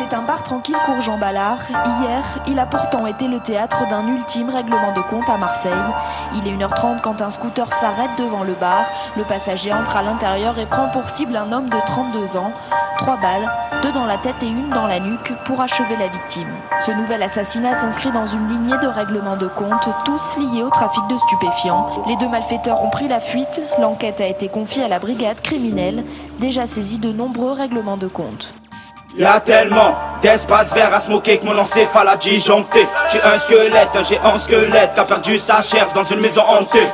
C'est un bar tranquille court Jean Ballard. Hier, il a pourtant été le théâtre d'un ultime règlement de compte à Marseille. Il est 1h30 quand un scooter s'arrête devant le bar. Le passager entre à l'intérieur et prend pour cible un homme de 32 ans. 3 balles, 2 dans la tête et 1 dans la nuque pour achever la victime. Ce nouvel assassinat s'inscrit dans une lignée de règlements de compte, tous liés au trafic de stupéfiants. Les 2 malfaiteurs ont pris la fuite. L'enquête a été confiée à la brigade criminelle, déjà saisie de nombreux règlements de compte. Y'a tellement d'espace vert à se moquer que mon encéphale a disjoncté. J'ai un géant squelette qui a perdu sa chair dans une maison hantée.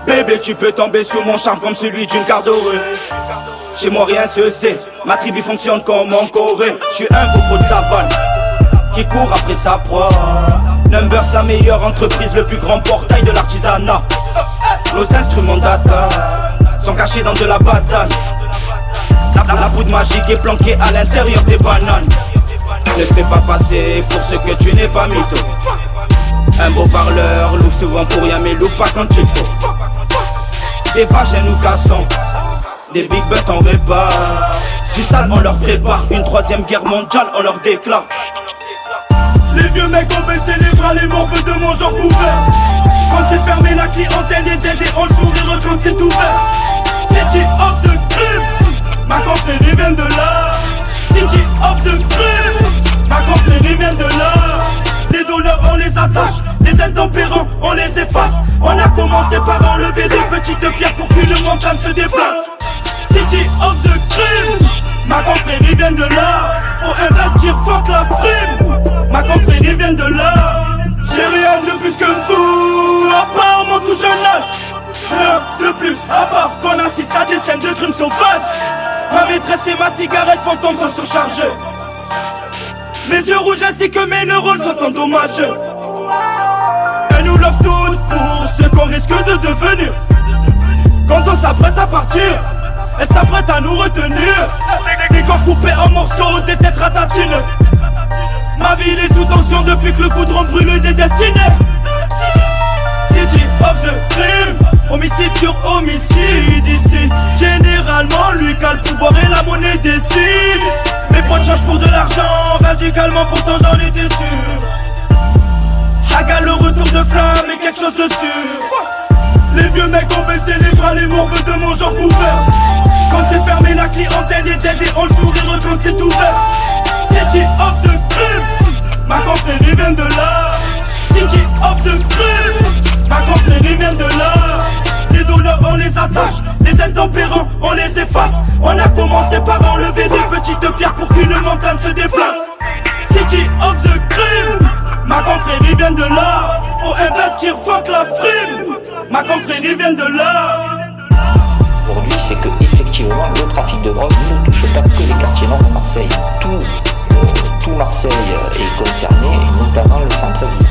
Bébé, tu peux tomber sous mon charme comme celui d'une garde-rue. Chez moi rien se sait, ma tribu fonctionne comme en Corée. J'suis un faux de savane qui court après sa proie. Numbers, la meilleure entreprise, le plus grand portail de l'artisanat. Nos instruments d'attaque sont cachés dans de la basane. La poudre magique est planquée à l'intérieur des bananes. Ne te fais pas passer pour ce que tu n'es pas mytho. Un beau parleur l'ouvre souvent pour rien mais l'ouvre pas quand il faut. Des vagins nous cassons, des big butts en répare. Du sale on leur prépare, une 3ème guerre mondiale on leur déclare. Les vieux mecs ont baissé les bras, les morveux de mon genre couvert. Quand c'est fermé la clientèle est dead et on le sourire quand c'est ouvert. City of the crib, ma confrérie vient de là. City of the crib, ma confrérie vient de là. Les dollars on les attache, les intempérants on les efface. On a commencé par enlever des petites pierres pour qu'une montagne se déplace. City of the crib, ma confrérie vient de là. Faut investir, fuck la frime. Ma confrérie vient de là. J'ai rien de plus que vous, à part mon tout jeune âge. Rien de plus, à part qu'on assiste à des scènes de crimes sauvages. Ma maîtresse et ma cigarette fantôme sont surchargées. Mes yeux rouges ainsi que mes neurones sont endommagés. Elles nous love toutes pour ce qu'on risque de devenir. Quand on s'apprête à partir, elles s'apprêtent à nous retenir. Des corps coupés en morceaux, des têtes ratatinées. Ma ville est sous tension depuis que le goudron brûle des destinées. City of the crime, homicide sur homicide ici. Généralement, lui qu'a le pouvoir et la monnaie décide. Mes potes changent pour de l'argent, radicalement pourtant j'en étais sûr. Haga le retour de flamme et quelque chose de sûr. Les vieux mecs ont baissé les bras, les morveux de mon genre couvert. Quand c'est fermé la clientèle est dead et on le sourire quand c'est ouvert. City of the crib, ma confrérie vient de là. City of the crib, ma confrérie vient de là. Les dollars on les attache, les intempérants on les efface. On a commencé par enlever des petites pierres pour qu'une montagne se déplace. City of the crib, ma confrérie vient de là. Faut investir, fuck la frime. Ma confrérie vient de là. Aujourd'hui, c'est que effectivement le trafic de drogue ne touche pas que les quartiers nord de Marseille. Tout Marseille est concerné, et notamment le centre-ville.